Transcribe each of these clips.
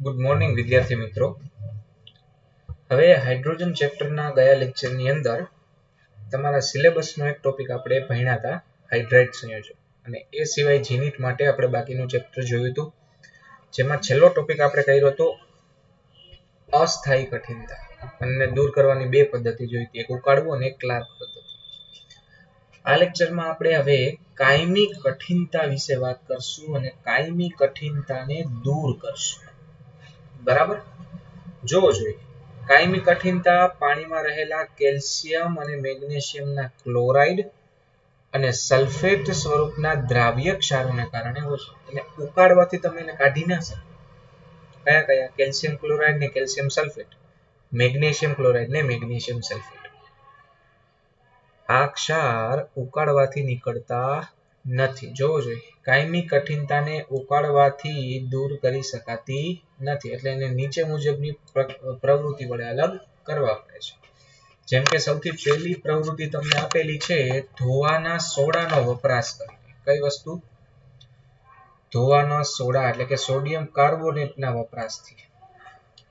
Good morning વિદ્યાર્થી મિત્રો. હવે હાઇડ્રોજન ચેપ્ટરના ગયા લેક્ચરની અંદર તમારા સિલેબસનો એક ટોપિક આપણે ભણ્યા હતા, હાઇડ્રાઇડ સંયોજન, અને એ સિવાય જીનીટ માટે આપણે બાકીનું ચેપ્ટર જોયું હતું, જેમાં છેલ્લો ટોપિક આપણે કર્યો હતો અસ્થાયી કઠિનતા, અને દૂર કરવાની બે પદ્ધતિ જોઈ હતી, એક ઉકાળવું અને એક ક્લાર્ક પદ્ધતિ. આ લેક્ચરમાં આપણે હવે કાયમી કઠિનતા વિશે વાત કરશું અને કાયમી કઠિનતાને દૂર કરશું. બરાબર, જોવો જોઈએ. કાયમી કઠિનતા પાણીમાં રહેલા કેલ્શિયમ અને મેગ્નેશિયમના ક્લોરાઇડ અને સલ્ફેટ સ્વરૂપના દ્રાવ્ય ક્ષારોને કારણે હોય છે. એટલે ઉકાળવાથી તમે એને કાઢી ના શકો. કયા કયા? કેલ્શિયમ ક્લોરાઇડ ને કેલ્શિયમ સલ્ફેટ, મેગ્નેશિયમ ક્લોરાઇડ ને મેગ્નેશિયમ સલ્ફેટ. આ ક્ષાર ઉકાળવાથી નીકળતા નથી. જોવો જોઈએ, કાયમી કઠિનતાને ઉકાળવાથી દૂર કરી શકાતી નથી, એટલે એને નીચે મુજબની પ્રવૃત્તિ વડે અલગ કરવા પડે છે. જેમ કે સૌથી પહેલી પ્રવૃત્તિ તમને આપેલી છે, ધોવાના સોડાનો વપરાશ કરીને. કઈ વસ્તુ? ધોવાના સોડા, એટલે કે સોડિયમ કાર્બોનેટના વપરાશથી.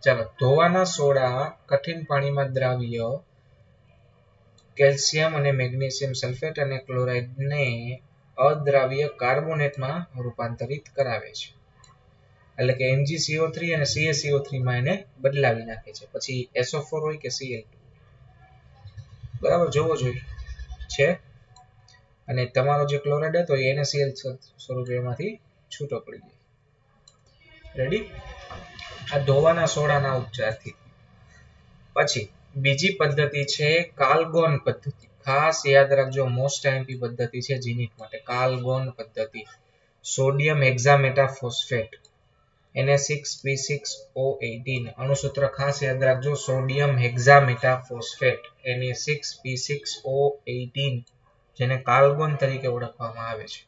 ચાલો, ધોવાના સોડા કઠિન પાણીમાં દ્રાવ્ય કેલ્શિયમ અને મેગ્નેશિયમ સલ્ફેટ અને ક્લોરાઇડને અદ્રાવ્ય કાર્બોનેટમાં રૂપાંતરિત કરાવે છે. એટલે કે MgCO3 અને CaCO3 માં એને બદલાવી નાખે છે. પછી SO4 હોય કે Cl2. બરાબર, જોવો જોઈએ છે. અને તમારો જે ક્લોરાઇડ હતો એ NaCl સ્વરૂપે એમાંથી છૂટો પડી જાય. રેડી? આ ધોવાના સોડાના ઉપચારથી. પછી બીજી પદ્ધતિ છે કાલ્ગોન પદ્ધતિ. ખાસ યાદ રાખજો, મોસ્ટ આઈએમપી પદ્ધતિ છે જીનીટ માટે. કાલ્ગોન પદ્ધતિ. Sodium હેક્ઝામેટાફોસ્ફેટ Na6P6O18. અણુસૂત્ર ખાસ યાદ રાખજો, સોડિયમ હેક્ઝામેટાફોસ્ફેટ Na6P6O18, જેને કાલ્ગોન તરીકે ઓળખવામાં આવે છે.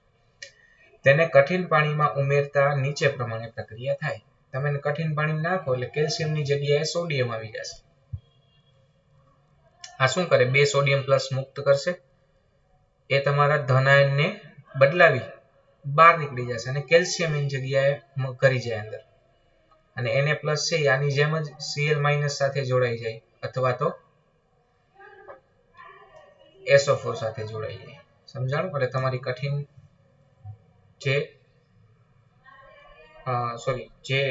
તેને કઠિન પાણીમાં ઉમેરતા નીચે પ્રમાણે પ્રક્રિયા થાય. તમે કઠિન પાણી નાખો એટલે કેલ્શિયમની જગ્યાએ સોડિયમ આવી જશે. આ શું કરે? બે સોડિયમ પ્લસ મુક્ત કરશે, એ તમારા ધન આયનને બદલાવી બહાર નીકળી જશે અને કેલ્શિયમ એની જગ્યાએ કરી જાય અંદર. અને Na પ્લસ છે આની જેમ જ Cl માઇનસ સાથે જોડાઈ જાય, અથવા તો SO4 સાથે જોડાઈ જાય. સમજાણું? એટલે તમારી કઠિન જે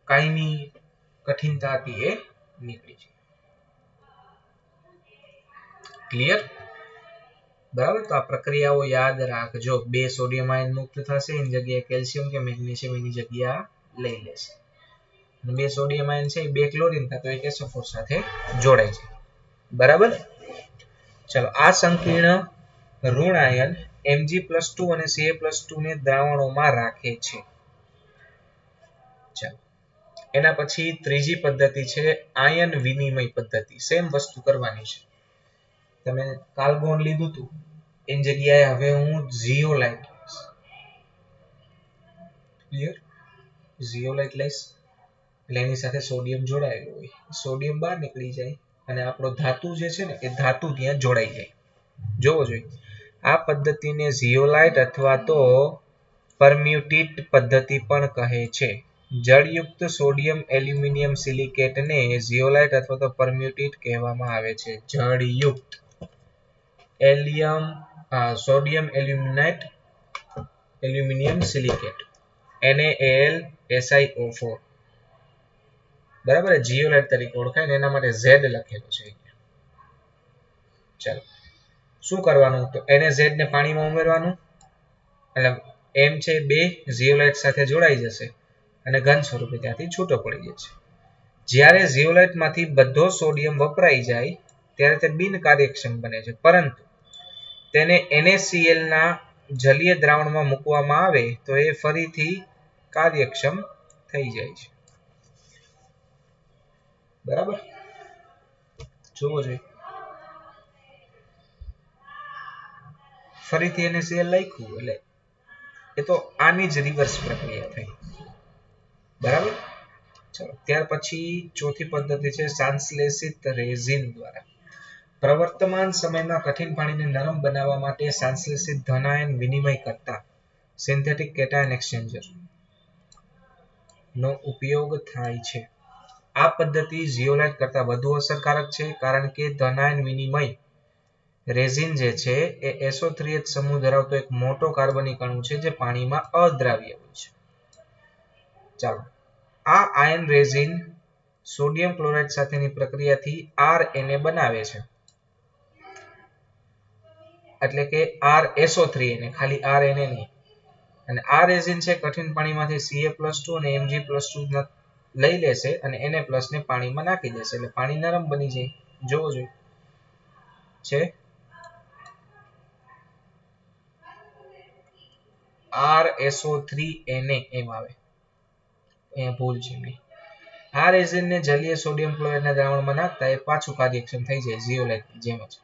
કાયમી કઠિનતા હતી એ નીકળી છે. ક્લિયર? બરાબર, તો આ પ્રક્રિયાઓ યાદ રાખજો. બે સોડિયમ આયન મુક્ત થશે, એની જગ્યાએ કેલ્શિયમ કે મેગ્નેશિયમ એની જગ્યા લઈ લેશે. બે સોડિયમ આયન છે, બે ક્લોરીન થતો એક SO4 સાથે જોડાય છે. બરાબર, ચલો. આ સંકીર્ણ ઋણ આયન Mg+2 અને Ca+2 ને દ્રાવણોમાં રાખે છે. ચાલો, એના પછી ત્રીજી પદ્ધતિ છે આયન વિનિમય પદ્ધતિ. સેમ વસ્તુ કરવાની છે. તમે કાલ્ગોન લીધું હતું, એની જગ્યાએ હવે હું ઝિયોલાઇટ લઈશ. ક્લિયર? ઝિયોલાઇટ લઈશ એટલે એની સાથે સોડિયમ જોડાયેલું હોય, સોડિયમ બહાર નીકળી જાય અને આપણો ધાતુ જે છે ને, એ ધાતુ ત્યાં જોડાઈ જાય. જોવો જોઈએ, આ પદ્ધતિને ઝિયોલાઇટ અથવા તો પરમ્યુટેટ પદ્ધતિ પણ કહે છે. જળયુક્ત સોડિયમ એલ્યુમિનિયમ સિલિકેટને ઝિયોલાઇટ અથવા તો પરમ્યુટેટ કહેવામાં આવે છે. જળયુક્ત સોડિયમ એલ્યુમિનિયમ સિલિકેટ, NaAlSiO4. બરાબર, જીઓલાઇટ તરીકે ઓળખાય ને, એના માટે Z લખેલું છે. ચાલો, શું કરવાનું? તો NaZ ને પાણીમાં ઉમેરવાનું, એટલે M છે બે ઝિયોલાઇટ સાથે જોડાઈ જશે અને ઘન સ્વરૂપે ત્યાંથી છૂટો પડી જશે. જ્યારે ઝિયોલાઇટ માંથી બધો સોડિયમ વપરાઈ જાય ત્યારે તે બિન કાર્યક્ષમ બને છે, પરંતુ તેને NaCl ના જલીય દ્રાવણમાં મૂકવામાં આવે તો એ ફરીથી કાર્યક્ષમ થઈ જાય છે. બરાબર, જોવો જોઈએ. ફરીથી NaCl લખ્યું એટલે એ તો આની જ રિવર્સ પ્રક્રિયા થઈ. બરાબર, ચલો. ત્યાર પછી ચોથી પદ્ધતિ છે સંશ્લેષિત રેઝિન દ્વારા. પ્રવર્તમાન સમયમાં કઠિન પાણીને નરમ બનાવવા માટે સંશ્લેષિત ધન આયન વિનિમય કરતા સિન્થેટિક કેટાયન એક્સચેન્જર. નો ઉપયોગ થાય છે. આ પદ્ધતિ ઝિયોલાઇટ કરતા વધુ અસરકારક છે કારણ કે ધન આયન વિનિમય રેઝિન જે છે એ SO3H સમૂહ ધરાવતો એક મોટો કાર્બનિક અણુ છે જે પાણીમાં અદ્રાવ્ય હોય છે. ચાલો, આ આયન રેઝિન સોડિયમ ક્લોરાઇડ સાથેની પ્રક્રિયાથી RNA બનાવે છે, એટલે કે RSO3Na, ખાલી RNA નહીં. અને આ રેઝિન છે કઠિન પાણીમાંથી Ca+2 અને Mg+2 લઈ લેશે અને Na+ ને પાણીમાં નાખી દેશે એટલે પાણી નરમ બની જાય. જોવો જોઈએ છે RSO3Na એમ આવે, અહીંયા ભૂલ છે નહીં. આ રેઝિનને જલીય સોડિયમ ક્લોરાઇડના દ્રાવણમાં નાખતા એ પાછું કાર્યક્ષમ થઈ જાય ઝિયોલાઇટની જેમ જ.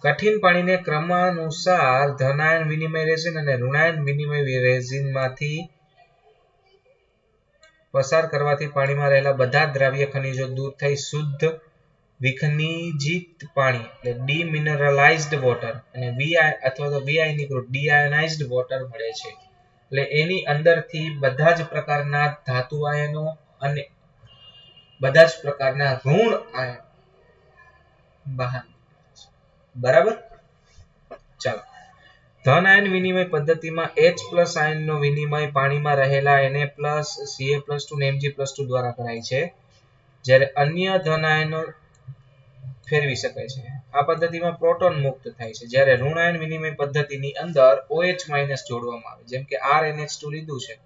કઠિન પાણીને ક્રમાનુસાર ધન આયન વિનિમય રેઝિન અને ઋણાયન વિનિમય રેઝિનમાંથી પસાર કરવાથી પાણીમાં રહેલા બધા દ્રાવ્ય ખનિજો દૂર થઈ શુદ્ધ વિખનિજિત પાણી એટલે ડીમિનરલાઇઝ્ડ વોટર અને અથવા તો વિઆયનીકૃત ડીઆયોનાઇઝ્ડ વોટર મળે છે. એટલે એની અંદરથી બધા જ પ્રકારના ધાતુ આયનો અને બધા જ પ્રકારના ઋણ આયન બહાર. બરાબર. ચાલો, ધન આયન વિનિમય પદ્ધતિમાં H+ આયનનો વિનિમય પાણીમાં રહેલા Na+, Ca+2 અને Mg+2 દ્વારા કરાય છે, જ્યારે અન્ય ધન આયનો ફેરવી શકાય છે. આ પદ્ધતિમાં પ્રોટોન મુક્ત થાય છે, જ્યારે ઋણ આયન વિનિમય પદ્ધતિની અંદર OH- જોડવામાં આવે, જેમ કે RNH2 લીધું છે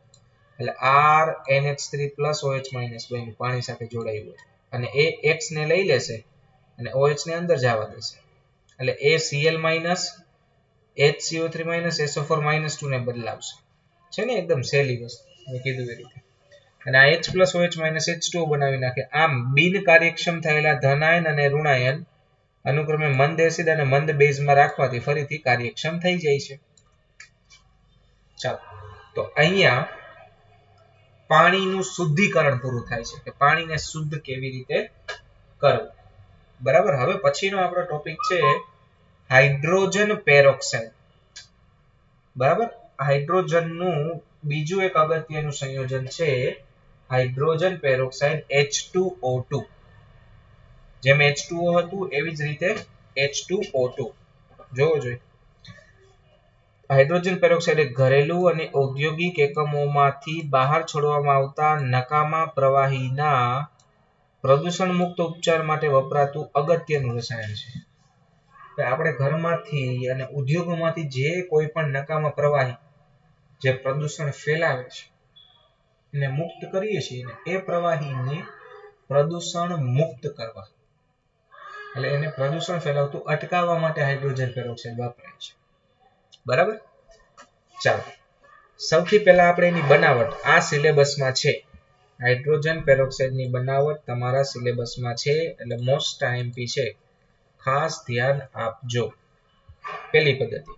એટલે RNH3+ OH- બન્યું, પાણી સાથે જોડાયું હોય, અને એ X ને લઈ લેશે અને OH ને અંદર જવા દેશે એટલે ACl- HCO3- SO4- ને બદલાવશે. છે ને એકદમ સહેલી વસ્તુ મેં કીધું એ રીતે. અને આ H+ OH- H2O બનાવી નાખે. આમ બિન કાર્યક્ષમ થયેલા ધન આયન અને ઋણ આયન અનુક્રમે મંદ એસિડ અને મંદ બેઝમાં રાખવાથી ફરીથી કાર્યક્ષમ થઈ જાય છે. ચાલો, તો અહીંયા પાણીનું શુદ્ધિકરણ પૂરું થાય છે કે પાણીને શુદ્ધ કેવી રીતે કરવું. બરાબર. હવે પછીનો આપણો ટોપિક છે હાઇડ્રોજન પેરોક્સાઇડ. બરાબર. હાઇડ્રોજનનું બીજું એક અગત્યનું સંયોજન છે હાઇડ્રોજન પેરોક્સાઇડ H2O2. જેમ H2O હતું એવી જ રીતે H2O2 જોવો જોઈએ. હાઇડ્રોજન પેરોક્સાઇડ એ ઘરેલું અને ઔદ્યોગિક એકમોમાંથી બહાર છોડવામાં આવતા નકામા પ્રવાહીના પ્રદૂષણ મુક્ત ઉપચાર માટે વપરાતું અગત્યનું રસાયણ છે. આપણે ઘરમાંથી અને ઉદ્યોગોમાંથી જે કોઈ પણ નકામા પ્રવાહી જે પ્રદૂષણ ફેલાવે છે એને મુક્ત કરીએ છીએ, એ પ્રવાહીને પ્રદૂષણ મુક્ત કરવા એટલે એને પ્રદૂષણ ફેલાવતું અટકાવવા માટે હાઇડ્રોજન પેરોક્સાઇડ વપરાય છે. બરાબર. ચાલો, સૌથી પહેલા આપણે એની બનાવટ આ સિલેબસમાં છે. હાઇડ્રોજન પેરોક્સાઇડની બનાવટ તમારા સિલેબસમાં છે એટલે મોસ્ટ આઈએમપી છે, ખાસ ધ્યાન આપજો. પહેલી પદ્ધતિ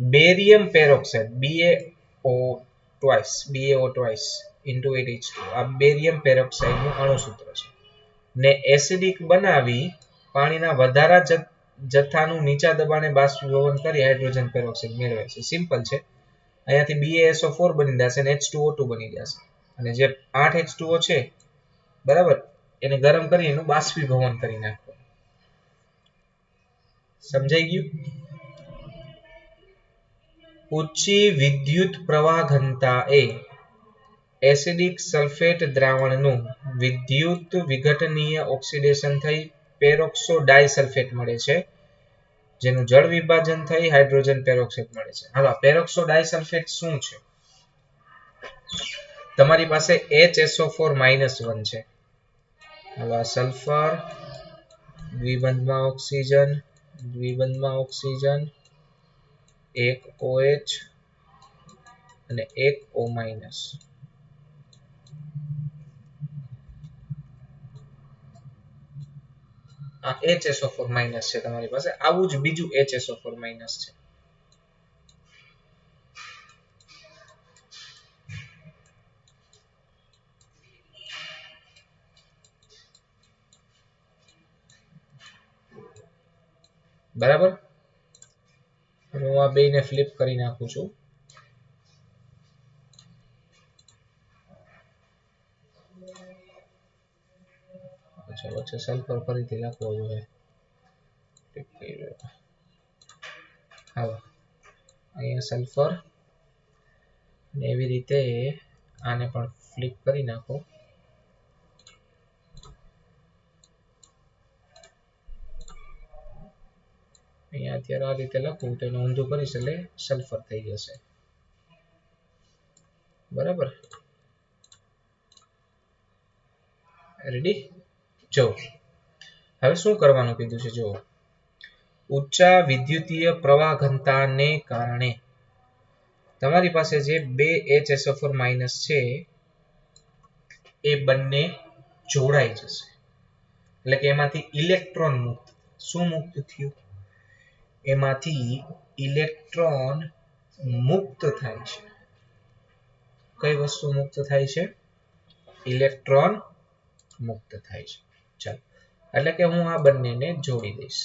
barium peroxide BaO2 into 8H2. આ બેરિયમ પેરોક્સાઇડનું અણુસૂત્ર છે ને એસિડિક બનાવી પાણીના વધારા જથ્થાનું નીચા દબાણે બાષ્પીભવન કરી હાઇડ્રોજન પેરોક્સાઇડ મેળવે છે. સિમ્પલ છે. અહીંયાથી BaSO4 બની જશે અને H2O2 બની જશે, અને જે 8H2O છે બરાબર એને ગરમ કરી એનું બાષ્પીભવન કરી નાખવું. સમજાઈ ગયું? ઊંચી વિદ્યુત પ્રવાહ ઘનતા એ એસિડિક સલ્ફેટ દ્રાવણનું વિદ્યુત વિઘટનીય ઓક્સિડેશન થઈ પેરોક્સો ડાયસલ્ફેટ મળે છે, જેનું જળ વિભાજન થઈ હાઇડ્રોજન પેરોક્સાઇડ મળે છે. હવે પેરોક્સો ડાયસલ્ફેટ શું છે? તમારી પાસે HSO4- છે. હવે સલ્ફર દ્વિબંધમાં ઓક્સિજન એક OH અને એક O-. આ HSO4- છે તમારી પાસે. આવું જ બીજું HSO4- છે. બરાબર. હું આ બેને ફ્લિપ કરી નાખું છું. અચ્છા વચ્ચે સલ્ફર ફરીથી લખવો જોઈએ. હા અહીંયા સલ્ફર અને એવી રીતે આને પણ ફ્લિપ કરી નાખો. અહીંયા અત્યારે આ રીતે લખવું તો એને ઊંધું કરીશ એટલે સલ્ફર થઈ જશે. બરાબર, રેડી. જો હવે શું કરવાનું કીધું છે, જો ઊંચા વિદ્યુતીય પ્રવાહ ઘનતાને કારણે તમારી પાસે જે બે HSO4- છે એ બંને જોડાઈ જશે. એટલે કે એમાંથી ઇલેક્ટ્રોન મુક્ત, શું મુક્ત થયું? એમાંથી ઇલેક્ટ્રોન મુક્ત થાય છે. કઈ વસ્તુ મુક્ત થાય છે? ઇલેક્ટ્રોન મુક્ત થાય છે. ચાલો, એટલે કે હું આ બંનેને જોડી દઈશ.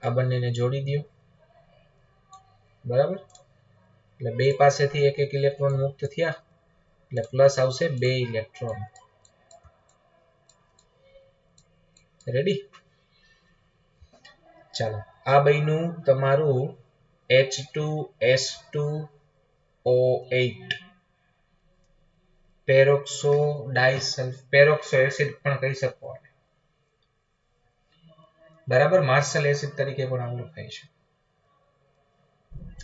આ બંનેને જોડી દો. બરાબર, એટલે બે પાસેથી એક એક ઇલેક્ટ્રોન મુક્ત થયા એટલે પ્લસ આવશે 2 ઇલેક્ટ્રોન. રેડી. ચાલો, આ બન્યું તમારું H2S2O8 પેરોક્સો એસિડ પણ કહી શકો. બરાબર, માર્શલ એસિડ તરીકે પણ ઓળખાય છે.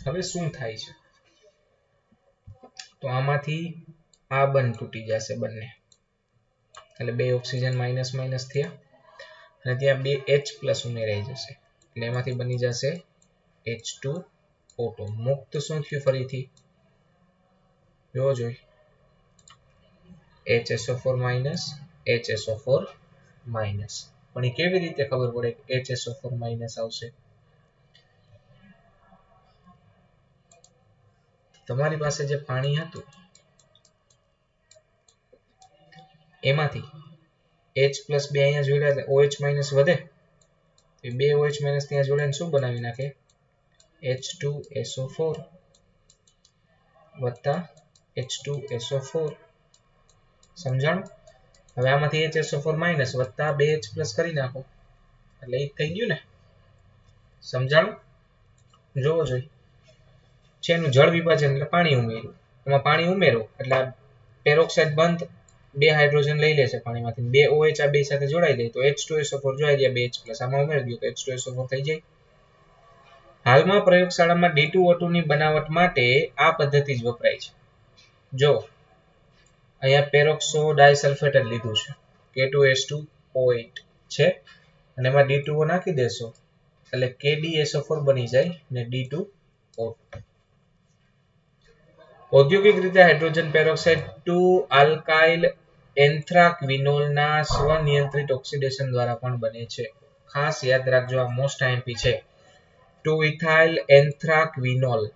હવે શું થાય છે? તો આમાંથી આ બંધ તૂટી જશે બંને, એટલે બે ઓક્સિજન માઇનસ માઇનસ થયા અને ત્યાં બે H+ ઉમેરાઈ જશે એટલે એમાંથી બની જશે H2O2. મુક્ત શું થયું? ફરીથી જોવો જોઈએ, HSO4- HSO4-. પણ એ કેવી રીતે ખબર પડે કે HSO4- આવશે? તમારી પાસે જે પાણી હતું એમાંથી H+ બે અહીંયા જોડ્યા એટલે OH- વધે. બે OH- ત્યાં જોડાઈને શું બનાવી નાખે? H2SO4 વત્તા H2SO4. સમજાણું? હવે આમાંથી HSO4- વત્તા બે H+ કરી નાખો એટલે એ થઈ ગયું ને. સમજાણું? જોવો જોઈએ છે એનું જળ વિભાજન એટલે પાણી ઉમેર્યું. એમાં પાણી ઉમેરો એટલે પેરોક્સાઇડ બંધ, બે હાઇડ્રોજન લઈ લેશે પાણીમાંથી, બે OH આ બે સાથે જોડાઈ જાય તો H2SO4 જોડાઈ જાય, બે H+ આમાં ઉમેરી દો તો H2SO4 થઈ જાય. હાલમાં પ્રયોગશાળામાં D2O2 ની બનાવટ માટે આ પદ્ધતિ જ વપરાય છે. જો અહીંયા પેરોક્સો ડાયસલ્ફેટ જ લીધું છે, K2S2O8 છે અને એમાં D2O નાખી દેશો એટલે KdSO4 બની જાય ને D2O2. ઔદ્યોગિક રીતે હાઇડ્રોજન પેરોક્સાઇડ 2 આલ્કાઇલ એન્થ્રાક્વિનોલના સ્વનિયંત્રિત ઓક્સિડેશન દ્વારા પણ બને છે. ખાસ યાદ રાખજો, આ મોસ્ટ આઈએમપી છે. 2 ઇથાઇલ એન્થ્રાક્વિનોલ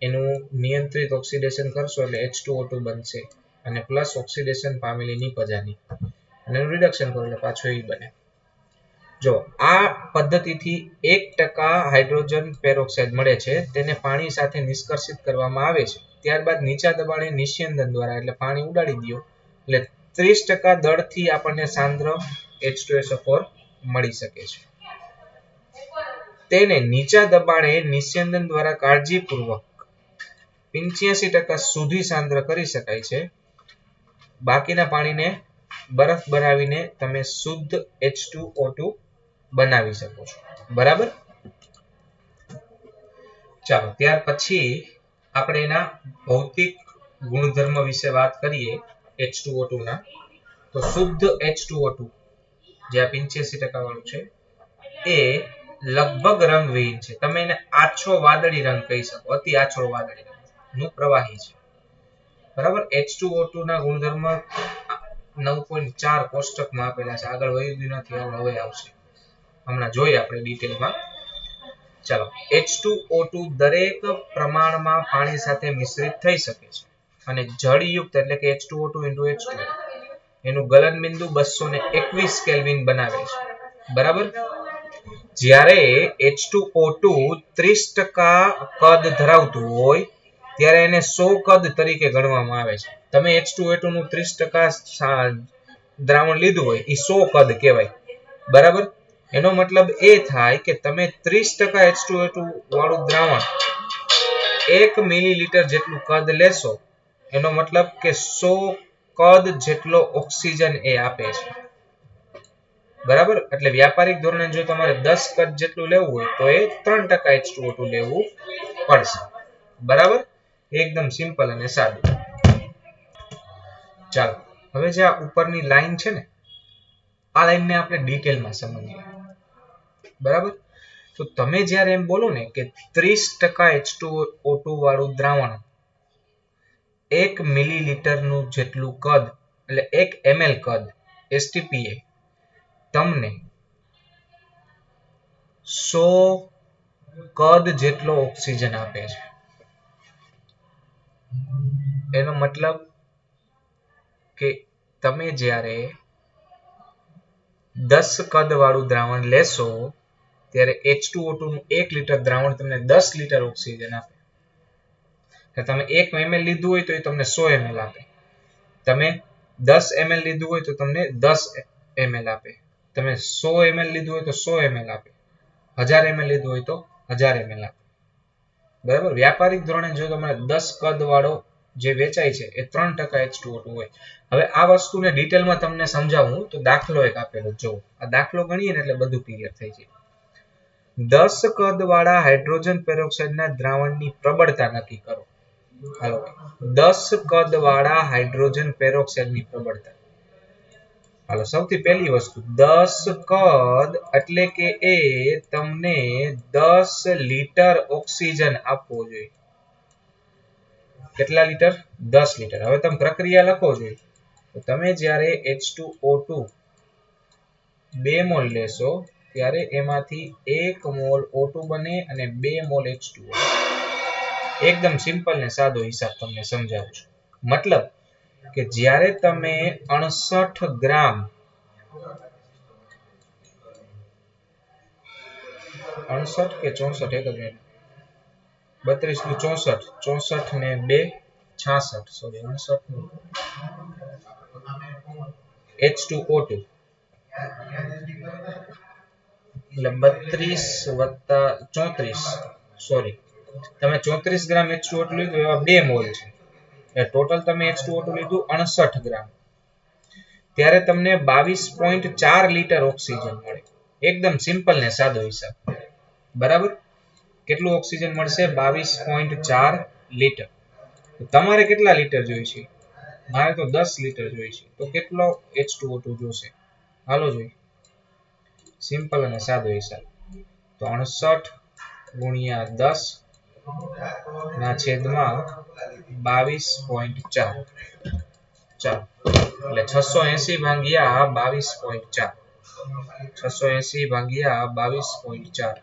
એનું નિયંત્રિત ઓક્સિડેશન કરશો એટલે H2O2 બનશે અને પ્લસ ઓક્સિડેશન પામેલી નિપજાની અને એનું રિડક્શન કરો એટલે પાછો એ બને. જો આ પદ્ધતિથી 1% હાઇડ્રોજન પેરોક્સાઇડ મળે છે, તેને પાણી સાથે નિષ્કર્ષિત કરવામાં આવે છે. ત્યારબાદ નીચા દબાણે નિસ્યંદન દ્વારા એટલે પાણી ઉડાડી દો એટલે 30% દળથી આપણને સાંદ્ર H2SO4 મળી શકે છે. તેને નીચા દબાણે નિસ્યંદન દ્વારા કાળજીપૂર્વક 85% સુધી સાંદ્ર કરી શકાય છે. બાકીના પાણીને બરફ બનાવીને તમે શુદ્ધ H2O2 બનાવી શકો છો. બરાબર, ચાલો ત્યાર પછી આપણે એના ભૌતિક ગુણધર્મ વિશે વાત કરીએ. H2O2 ના તો શુદ્ધ H2O2 જે આ 85% વાળું છે એ લગભગ રંગવિહીન છે. તમે એને આછો વાદળી રંગ કહી શકો, અતિ આછો વાદળી રંગનું પ્રવાહી છે. બરાબર, H2O2 ના ગુણધર્મ 9.4 કોષ્ટકમાં આપેલા છે. આગળ વયું નથી, હવે આવશે, હમણાં જોઈએ આપણે ડિટેલમાં. ચાલો, H2O2 દરેક પ્રમાણમાં પાણી સાથે મિશ્રિત થઈ શકે છે અને જળયુક્ત એટલે કે H2O2 × H2 એનું ગલન બિંદુ 221 કેલ્વિન બનાવે છે. બરાબર, જ્યારે H2O2 30% કદ ધરાવતું હોય ત્યારે એને 100 કદ તરીકે ગણવામાં આવે છે. તમે H2O2 નું 30% દ્રાવણ લીધું હોય એ 100 કદ કહેવાય. બરાબર? એનો મતલબ એ થાય કે તમે 30% H2O2 વાળું દ્રાવણ 1 મિલીલીટર જેટલું કદ લેશો, એનો મતલબ કે 100 કદ જેટલો ઓક્સિજન એ આપે છે. બરાબર? એટલે વ્યાપારિક ધોરણે જો તમારે 10 કદ જેટલું લેવું હોય તો એ 3% H2O2 લેવું પડશે. બરાબર? એકદમ સિમ્પલ અને સાદું. ચાલો, હવે જે આ ઉપરની લાઈન છે ને, આ લાઈનને આપણે ડિટેલમાં સમજીએ. બરાબર? તો તમે જ્યારે એમ બોલો ને કે 30% H2O2 વાળું દ્રાવણ 1 મિલીલીટરનું જેટલું કદ, એટલે 1 ml કદ STPA તમને 100 કદ જેટલો ઓક્સિજન આપે છે. એનો મતલબ કે તમે જ્યારે 10 કદ વાળું દ્રાવણ લેશો ત્યારે H2O2 નું 1 લીટર દ્રાવણ તમને 10 લીટર ઓક્સિજન આપે. તમે 1 ml લીધું હોય તો એ તમને 100 ml આપે. તમે 10 ml લીધું હોય તો તમને 10 ml આપે. તમે 100 ml લીધું હોય તો 100 ml આપે. 1000 ml લીધું હોય તો 1000 ml આપે. બરાબર? વ્યાપારિક ધોરણે જો તમારે 10 કદ વાળો જે વેચાય છે એ 3% H2O2 હોય. હવે આ વસ્તુને ડિટેલમાં તમને સમજાવું તો દાખલો એક આપેલો જો. આ દાખલો ગણીએ ને એટલે બધું ક્લિયર થઈ જાય. 10 કદ વાળા હાઇડ્રોજન પેરોક્સાઇડના દ્રાવણની પ્રબળતા નક્કી કરો. હાલો, 10 કદ વાળા હાઇડ્રોજન પેરોક્સાઇડની પ્રબળતા. હાલો, સૌથી પહેલી વસ્તુ 10 કદ એટલે કે એ તમને 10 લીટર ઓક્સિજન આપવો જોઈએ. કેટલા લીટર? 10 લીટર. હવે તમે પ્રક્રિયા લખો જોઈએ. તો તમે જ્યારે H2O2 2 મોલ લેશો ત્યારે એમાંથી 1 મોલ O2 બને અને 2 મોલ H2O. એકદમ સિમ્પલ ને સાદો હિસાબ તમને સમજાવું છું. મતલબ કે જ્યારે તમે 68 ગ્રામ 68 કે 64 એક જ મિનિટ 32 નું 64 64 ને 2 66 સોરી 68 નું H2O2 એટલે 32 વત્તા 34 સોરી તમે 34 ગ્રામ H2O2 લીધું એવા 2 મોલ છે. ટોટલ તમે H2O2 લીધું 68 ગ્રામ. ત્યારે તમને 22.4 લીટર ઓક્સિજન મળે. એકદમ સિમ્પલ ને સાદો હિસાબ. બરાબર? કેટલું ઓક્સિજન મળશે? 22.4 લીટર. તમારે કેટલા લીટર જોઈશે? મારે તો 10 લીટર જોઈશે. તો કેટલો H2O2 જોશે? હાલો જોઈએ. સિમ્પલ અને સાદો હિસાબ. તો 68 ગુણ્યા 10 ના છેદમાં 22.4. ચાલો, એટલે 680 ભાગ્યા 22.4. 680 ભાગ્યા 22.4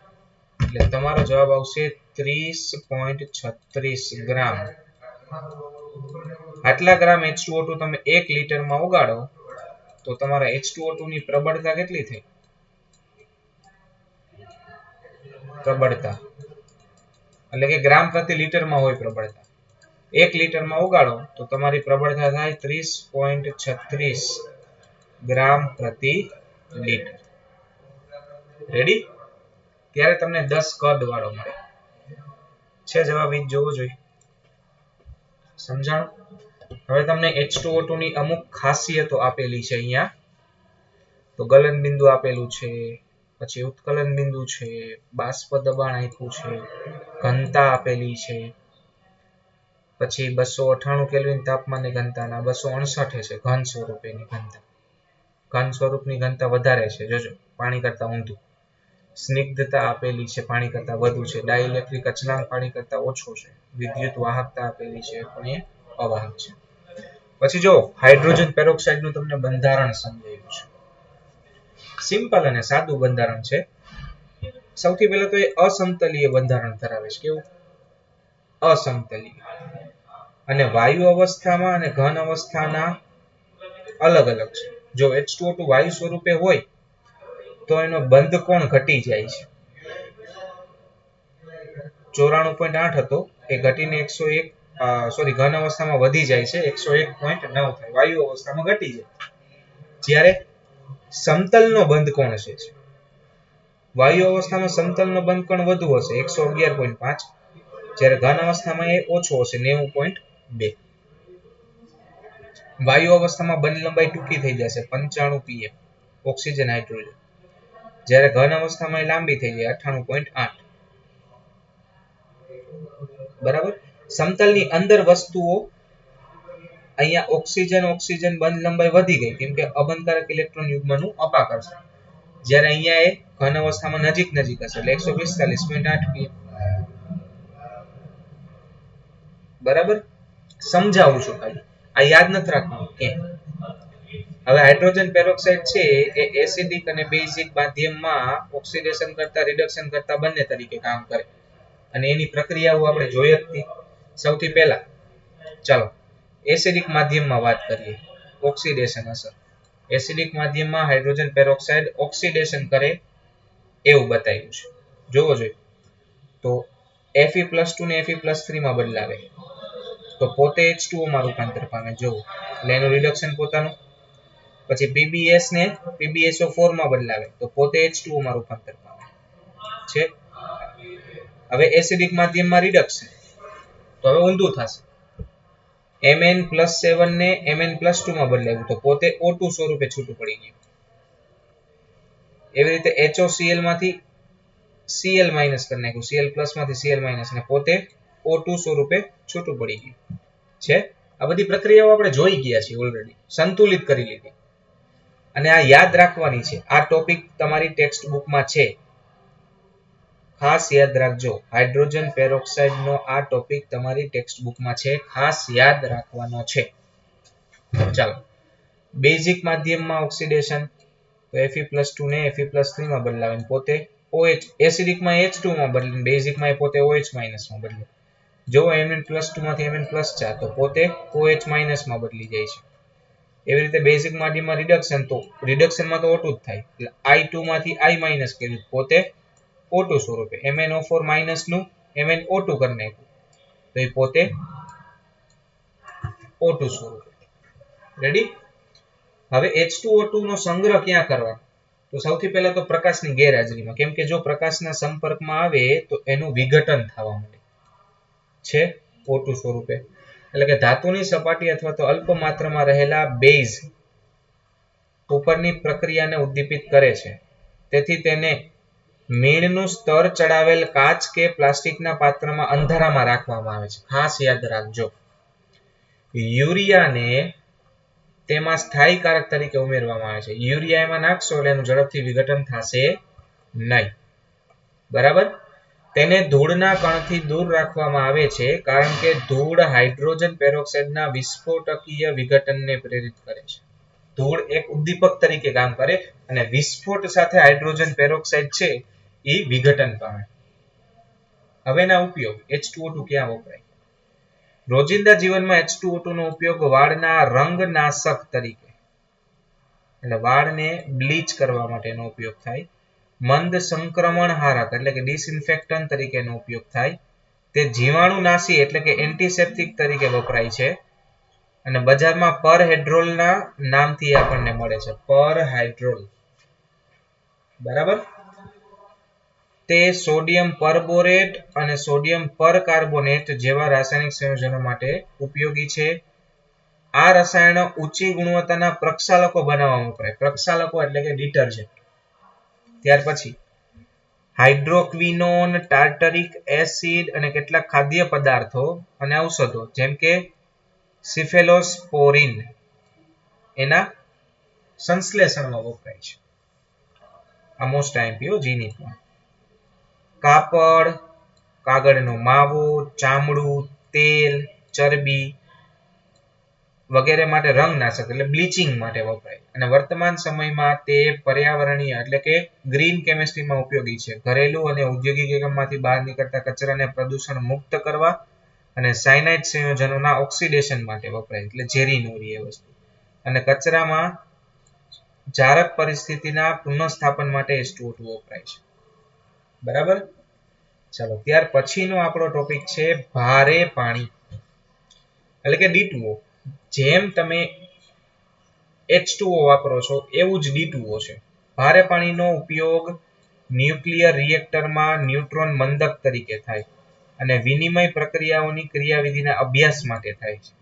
એટલે તમારો જવાબ આવશે 30.36 ગ્રામ. આટલા ગ્રામ H2O2 તમે 1 લીટરમાં ઓગાળો તો તમારા H2O2 ની પ્રબળતા કેટલી થઈ? પ્રબળતા એટલે કે ગ્રામ પ્રતિ લીટરમાં હોય પ્રબળતા. 1 લીટરમાં ઓગાળો તો તમારી પ્રબળતા થાય 30.36 ગ્રામ પ્રતિ લીટર. રેડી? ત્યારે તમને 10 કદ વાળો મળે છે. જવાબ ઈ જોવો જોઈએ. સમજાણું? હવે તમને H2O2 ની અમુક ખાસિયતો આપેલી છે અહીંયા. તો ગલન બિંદુ આપેલું છે, પછી ઉત્કલન બિંદુ છે, બાષ્પ દબાણ આપ્યું છે, ઘનતા આપેલી છે, પછી 298 કેલ્વિન તાપમાનની ઘનતાના 268 છે ઘન સ્વરૂપેની ઘનતા. ઘન સ્વરૂપની ઘનતા વધારે છે, જોજો પાણી કરતા ઊંધું. સ્નિગ્ધતા આપેલી છે પાણી કરતા વધુ છે. ડાઇલેક્ટ્રિક અચલાંક પાણી કરતા ઓછો છે. વિદ્યુત વાહકતા આપેલી છે પણ એ અવાહક છે. પછી જો હાઇડ્રોજન પેરોક્સાઇડ નું તમને બંધારણ સમજાવ્યું છે. સિમ્પલ અને સાદું બંધારણ છે. સૌથી પહેલા તો એ અસમતલીય બંધારણ ધરાવે છે. કેવું? અસમતલીય. અને વાયુ અવસ્થામાં અને ઘન અવસ્થાના અલગ અલગ છે. જો H2O2 વાયુ સ્વરૂપે હોય તો એનો બંધ કોણ ઘટી જાય છે. 94.8 હતો એ ઘટીને 101 સોરી ઘન અવસ્થામાં વધી જાય છે 101.9 થાય, વાયુ અવસ્થામાં ઘટી જાય. જ્યારે સમતલનો બંધ કોણ હશે? વાયુ અવસ્થામાં સમતલનો બંધ કોણ વધુ હશે 111.5, જ્યારે ઘન અવસ્થામાં એ ઓછો હશે 90.2. વાયુ અવસ્થામાં બંધ લંબાઈ ટૂંકી થઈ જશે 95 pm ઓક્સિજન હાઇડ્રોજન, જ્યારે ઘન અવસ્થામાં લાંબી થઈ જાય 98.8. બરાબર. સમતલની અંદર વસ્તુઓ અહીંયા ઓક્સિજન બંધ લંબાઈ વધી ગઈ કેમ કે અબંધકારક ઇલેક્ટ્રોન યુગ્મનું અપાકર્ષણ, જ્યારે અહીંયા એ ઘન અવસ્થામાં નજીક હશે એટલે 145.8 pm. બરાબર. સમજાવું છું ખાલી, આ યાદ નથી રાખવાનું કે. હવે હાઇડ્રોજન પેરોક્સાઇડ છે એ એસિડિક અને બેઝિક માધ્યમમાં ઓક્સિડેશન કરતા રિડક્શન કરતા બંને તરીકે કામ કરે, અને એની પ્રક્રિયાઓ આપણે જોઈ હતી. સૌથી પહેલા ચાલો એસિડિક માધ્યમમાં વાત કરીએ. ઓક્સિડેશન અસર. એસિડિક માધ્યમમાં હાઇડ્રોજન પેરોક્સાઇડ ઓક્સિડેશન કરે એવું બતાવ્યું છે. જોવો જોઈએ તો Fe+2 ને Fe+3 માં બદલાવે તો પોતે H2O માં રૂપાંતર પામે. જોવો એટલે એનું રિડક્શન પોતાનું. પછી PbS ને PbSO4 માં બદલાવે તો પોતે H2O માં રૂપાંતર પામે છે. હવે એસિડિક માધ્યમમાં રિડક્શન તો હવે ઊંધું થશે. Mn+7 ને Mn+2 માં બદલાવ્યું તો પોતે O2 સ્વરૂપે છૂટું પડી ગયું. એવી રીતે HOCl માંથી Cl- કરી નાખ્યું, Cl+ માંથી Cl- અને પોતે O2 સ્વરૂપે છૂટું પડી ગયું છે. આ બધી પ્રક્રિયાઓ આપણે જોઈ ગયા છીએ ઓલરેડી, સંતુલિત કરી લીધી. અને આ યાદ રાખવાની છે. આ ટોપિક તમારી ટેક્સ્ટ બુકમાં છે, ખાસ યાદ રાખજો. હાઇડ્રોજન પેરોક્સાઇડ નો આ ટોપિક તમારી ટેક્સ્ટ બુકમાં છે, ખાસ યાદ રાખવાનો છે. ચાલો, બેઝિક માધ્યમમાં ઓક્સિડેશન તો Fe+2 ને Fe+3 માં બદલાવે પોતે OH, એસિડિક માં H2 માં બદલે, બેઝિક માં પોતે OH- માં બદલે. જો Mn+2 માંથી Mn+4 તો પોતે OH- માં બદલી જાય છે. એવી રીતે બેઝિક માધ્યમમાં રિડક્શન તો રિડક્શનમાં તો O2 જ થાય એટલે I2 માંથી I- કર્યું પોતે O2 સ્વરૂપે. MnO4- નું MnO2 કરી નાખ્યું તો એ પોતે O2 સ્વરૂપે. રેડી? હવે H2O2 નો સંગ્રહ ક્યાં કરવાનો? તો સૌથી પહેલા તો પ્રકાશની ગેરહાજરીમાં, કેમ કે જો પ્રકાશના સંપર્કમાં આવે તો એનું વિઘટન થવા માંડે છે O2 સ્વરૂપે. એટલે કે ધાતુની સપાટી અથવા તો અલ્પ માત્રામાં રહેલા બેઝ ઉપરની પ્રક્રિયાને ઉદ્દીપિત કરે છે. તેથી તેને મીણનું સ્તર ચડાવેલ કાચ કે પ્લાસ્ટિકના પાત્રમાં અંધારામાં રાખવામાં આવે છે. ખાસ યાદ રાખજો. યુરિયાને તેમાં સ્થાયીકારક તરીકે ઉમેરવામાં આવે છે. યુરિયા એમાં નાખશો એટલે એનું ઝડપથી વિઘટન થશે નહીં. બરાબર. તેને ધૂળના કણથી દૂર રાખવામાં આવે છે કારણ કે ધૂળ હાઇડ્રોજન પેરોક્સાઇડના વિસ્ફોટકીય વિઘટનને પ્રેરિત કરે છે. ધૂળ એક ઉદ્દીપક તરીકે કામ કરે અને વિસ્ફોટ સાથે હાઇડ્રોજન પેરોક્સાઇડ છે એ વિઘટન પામે. હવેના ઉપયોગ H2O2 ક્યાં વપરાય? રોજિંદા જીવનમાં H2O2 નો ઉપયોગ વાળના રંગનાશક તરીકે, એટલે વાળને બ્લીચ કરવા માટેનો ઉપયોગ થાય. મંદ સંક્રમણ હારક એટલે કે ડિસઇન્ફેક્ટન્ટ તરીકેનો ઉપયોગ થાય. તે જીવાણુનાશી એટલે કે એન્ટિસેપ્ટિક તરીકે વપરાય છે. અને બજારમાં પરહેડ્રોલના નામથી આપણને મળે છે. પરહાઇડ્રોલ. બરાબર. તે સોડિયમ પરબોરેટ અને સોડિયમ પરકાર્બોનેટ જેવા રાસાયણિક સંયોજનો માટે ઉપયોગી છે. આ રસાયણો ઊંચી ગુણવત્તાના પ્રક્ષાલકો બનાવવામાં વપરાય. પ્રક્ષાલકો એટલે કે ડિટર્જન્ટ. ત્યાર પછી હાઇડ્રોક્વિનોન, ટાર્ટરિક એસિડ અને કેટલાક ખાદ્ય પદાર્થો અને ઔષધો જેમ કે સિફેલોસ્પોરિન એના સંશ્લેષણમાં વપરાય છે. આ મોસ્ટ આઈએમપી જીનીટમાં. કાપડ, કાગળનો માવો, ચામડું, તેલ, ચરબી વગેરે માટે રંગનાશક એટલે બ્લીચિંગ માટે વપરાય. અને વર્તમાન સમયમાં તે પર્યાવરણીય એટલે કે ગ્રીન કેમિસ્ટ્રીમાં ઉપયોગી છે. ઘરેલું અને ઔદ્યોગિક એકમમાંથી બહાર નીકળતા કચરાને પ્રદૂષણ મુક્ત કરવા અને સાયનાઇડ સંયોજનોના ઓક્સિડેશન માટે વપરાય, એટલે ઝેરી ન રહે એ વસ્તુ. અને કચરામાં જારક પરિસ્થિતિના પુનઃસ્થાપન માટે H2O2 વપરાય છે. બરાબર. ચાલો, ત્યાર પછીનો આપણો ટોપિક છે ભારે પાણી. એટલે કે D2O. જેમ તમે H2O વાપરો છો એવું જ D2O છે. ભારે પાણીનો ઉપયોગ ન્યુક્લિયર રિએક્ટરમાં ન્યુટ્રોન મંદક તરીકે થાય અને વિનિમય પ્રક્રિયાઓની ક્રિયાવિધિના અભ્યાસ માટે થાય છે.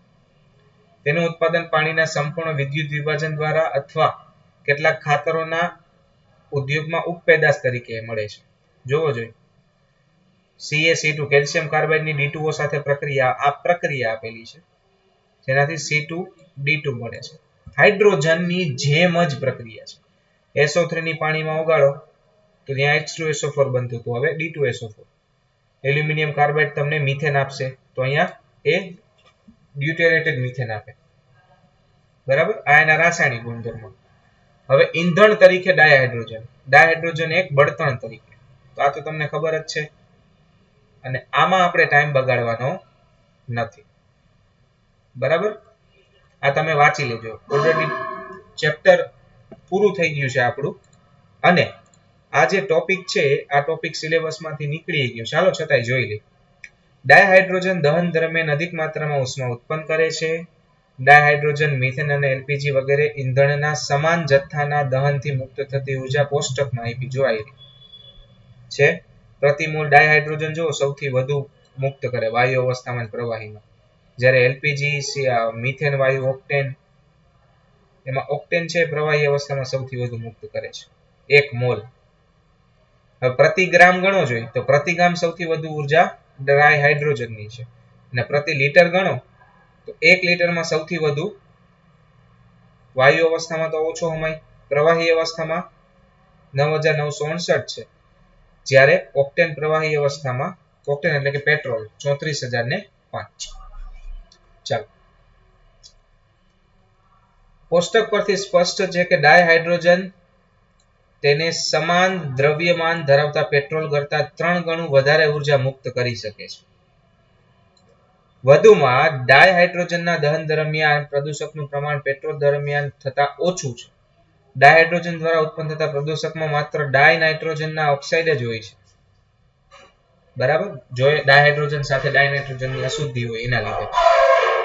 તેનું ઉત્પાદન પાણીના સંપૂર્ણ વિદ્યુત વિભાજન દ્વારા અથવા કેટલાક ખાતરોના ઉદ્યોગમાં ઉપપેદાશ તરીકે મળે છે. જોવો જોઈએ CaC2 કેલ્શિયમ કાર્બાઇડની D2O સાથે પ્રક્રિયા આપેલી છે, જેનાથી C2D2 મળે છે. હાઇડ્રોજનની જેમ જ પ્રક્રિયા છે. SO3 ની પાણીમાં ઓગાળો તો ત્યાં H2SO4 બનતું હતું, હવે D2SO4. એલ્યુમિનિયમ કાર્બાઇડ તમને મિથેન આપશે તો અહીંયા એ ડ્યુટેરેટેડ મિથેન આપે. બરાબર, આ એના રાસાયણિક ગુણધર્મો. હવે ઈંધણ તરીકે ડાયહાઇડ્રોજન એક બળતણ તરીકે, તો આ તો તમને ખબર જ છે અને આમાં આપણે ટાઈમ બગાડવાનો નથી. બરાબર, આ તમે વાંચી લેજો. ઓલરેડી ચેપ્ટર પૂરું થઈ ગયું છે આપણું અને આ જે ટોપિક છે આ ટોપિક સિલેબસમાંથી નીકળી ગયો, ચાલો છતાંય જોઈ લઈએ. ડાયહાઇડ્રોજન દહન દરમિયાન અધિક માત્રામાં ઉષ્મા ઉત્પન્ન કરે છે. ડાયહાઇડ્રોજન મિથેન અને એલપીજી વગેરે ઈંધણના સમાન જથ્થાના દહનથી મુક્ત થતી ઉર્જા કોષ્ટકમાં આપી જોઈ છે. પ્રતિમોલ ડાયહાઇડ્રોજન જો સૌથી વધુ મુક્ત કરે વાયુ અવસ્થામાં પ્રવાહીમાં, જ્યારે એલપીજી મિથેન વાયુ ઓક્ટેન, એમાં ઓક્ટેન છે પ્રવાહી અવસ્થામાં સૌથી વધુ મુક્ત કરે છે 1 મોલ. હવે પ્રતિ ગ્રામ ગણો જોઈએ તો પ્રતિ ગ્રામ સૌથી વધુ ઉર્જા ડાયહાઇડ્રોજનની છે અને પ્રતિ લીટર ગણો તો 1 લીટરમાં સૌથી વધુ વાયુ અવસ્થામાં તો ઓછો હમાય, પ્રવાહી અવસ્થામાં 9959 છે, જ્યારે ઓક્ટેન પ્રવાહી અવસ્થામાં, ઓક્ટેન એટલે કે પેટ્રોલ 34005. ચાલો, કોષ્ટક પરથી સ્પષ્ટ છે કે ડાયહાઇડ્રોજન તેને સમાન દ્રવ્યમાન ધરાવતા પેટ્રોલ કરતા 3 ગણું વધારે ઉર્જા મુક્ત કરી શકે છે. વધુમાં ડાયહાઇડ્રોજનના દહન દરમિયાન પ્રદૂષકનું પ્રમાણ પેટ્રોલ દરમિયાન થતા ઓછું છે. ડાયહાઇડ્રોજન દ્વારા ઉત્પન્ન થતા પ્રદૂષકમાં માત્ર ડાયનાઇટ્રોજનના ઓક્સાઇડ જ હોય છે. બરાબર, જો ડાયહાઇડ્રોજન સાથે ડાયનાઇટ્રોજનની અશુદ્ધિ હોય એના લીધે.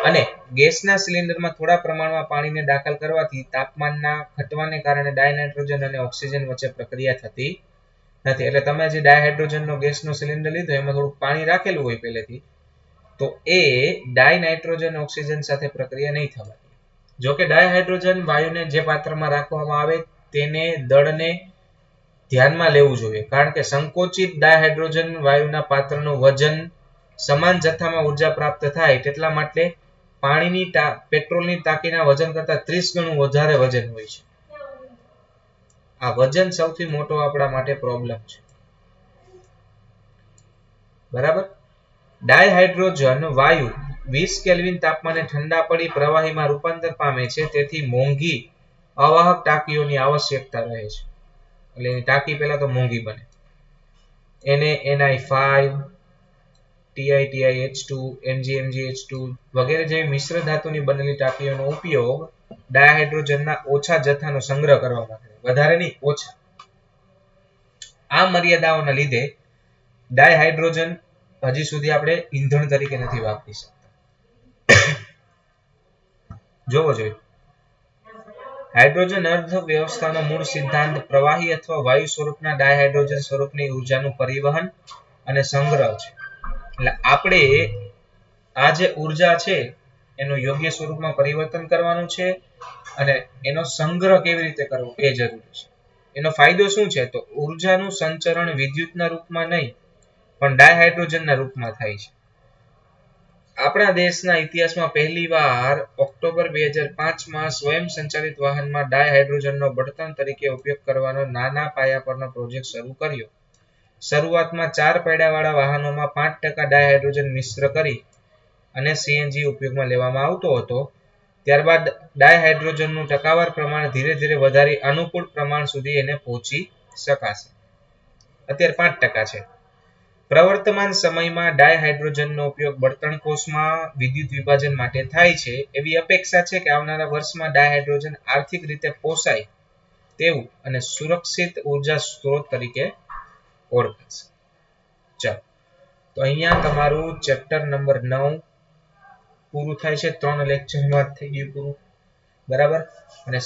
અને ગેસના સિલિન્ડરમાં થોડા પ્રમાણમાં પાણીને દાખલ કરવાથી તાપમાનના ઘટવાને કારણે ડાયનાઇટ્રોજન અને ઓક્સિજન વચ્ચે પ્રક્રિયા થતી નથી. એટલે તમે જે ડાયહાઇડ્રોજનનો ગેસનો સિલિન્ડર લીધો એમાં થોડું પાણી રાખેલું હોય પહેલેથી, તો એ ડાયનાઇટ્રોજન ઓક્સિજન સાથે પ્રક્રિયા નહીં થવાની. જોકે ડાયહાઇડ્રોજન વાયુને જે પાત્રમાં રાખવામાં આવે તેને દળને ધ્યાનમાં લેવું જોઈએ, કારણ કે સંકોચિત ડાયહાઇડ્રોજન વાયુના પાત્રનું વજન સમાન જથ્થામાં ઉર્જા પ્રાપ્ત થાય તેટલા માટે પાણીની પેટ્રોલની ટાંકીના વજન કરતા 30 ગણું વધારે વજન હોય છે. આ વજન સૌથી મોટો આપણા માટે પ્રોબ્લેમ છે. બરાબર, ડાયહાઇડ્રોજન વાયુ 20 કેલ્વિન તાપમાને ઠંડા પડી પ્રવાહીમાં રૂપાંતર પામે છે, તેથી મોંઘી અવાહક ટાંકીઓની આવશ્યકતા રહે છે. એટલે એની ટાંકી પહેલા તો મોંઘી બને. NaNi5, TiTiH2, MgMgH2 વગેરે જેવી મિશ્ર ધાતુની બનેલી ટાંકીઓનો ઉપયોગ ડાયહાઇડ્રોજનના ઓછા જથ્થાનો સંગ્રહ કરવા માટે, વધારે નહીં ઓછા. આ મર્યાદાઓના લીધે ડાયહાઇડ્રોજન હજી સુધી આપણે ઈંધણ તરીકે નથી વાપરી શકતા. જોવો જોઈએ, હાઇડ્રોજન અર્થવ્યવસ્થાનો મૂળ સિદ્ધાંત પ્રવાહી અથવા વાયુ સ્વરૂપના ડાયહાઇડ્રોજન સ્વરૂપની ઉર્જાનું પરિવહન અને સંગ્રહ છે. એટલે આપણે આ જે ઉર્જા છે એનું યોગ્ય સ્વરૂપમાં પરિવર્તન કરવાનું છે અને એનો સંગ્રહ કેવી રીતે કરવો એ જરૂરી છે. એનો ફાયદો શું છે તો ઉર્જાનું સંચરણ વિદ્યુતના રૂપમાં નહીં પણ ડાયહાઇડ્રોજનના રૂપમાં થાય છે. આપણા દેશના ઇતિહાસમાં પહેલીવાર ઓક્ટોબર 2005માં સ્વયં સંચાલિત વાહનમાં ડાયહાઇડ્રોજનનો બળતણ તરીકે ઉપયોગ કરવાનો નાના પાયા પરનો પ્રોજેક્ટ શરૂ કર્યો. શરૂઆતમાં 4 પૈડાવાળા વાહનોમાં 5% ડાયહાઇડ્રોજન મિશ્ર કરી અને સીએનજી ઉપયોગમાં લેવામાં આવતો હતો. ત્યારબાદ ડાયહાઇડ્રોજનનું ટકાવાર પ્રમાણ ધીરે ધીરે વધારી અનુકૂળ પ્રમાણ સુધી એને પહોંચી શકાશે. અત્યારે 5% છે. પ્રવર્તમાન સમયમાં ડાયહાઇડ્રોજનનો ઉપયોગ બળતણ કોષમાં વિદ્યુત વિભાજન માટે થાય છે. એવી અપેક્ષા છે કે આવનારા વર્ષમાં ડાયહાઇડ્રોજન આર્થિક રીતે પોસાય તેવું અને સુરક્ષિત ઉર્જા સ્ત્રોત તરીકે ઓળખાશે. ચાલો, તો અહીંયા તમારું ચેપ્ટર નંબર 9 પૂરું થાય છે. 3 લેક્ચરમાં થઈ ગયું પૂરું, બરાબર. અને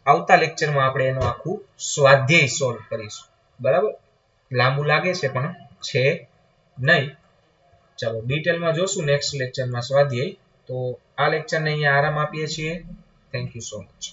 આવતા લેક્ચરમાં આપણે એનું આખું સ્વાધ્યાય સોલ્વ કરીશું, બરાબર. લાંબુ લાગે છે પણ છે નહીં. ચાલો ડિટેલમાં જોશું નેક્સ્ટ લેક્ચરમાં સ્વાધ્યાય. તો આ લેક્ચરને અહીંયા આરામ આપીએ છીએ. Thank you so much.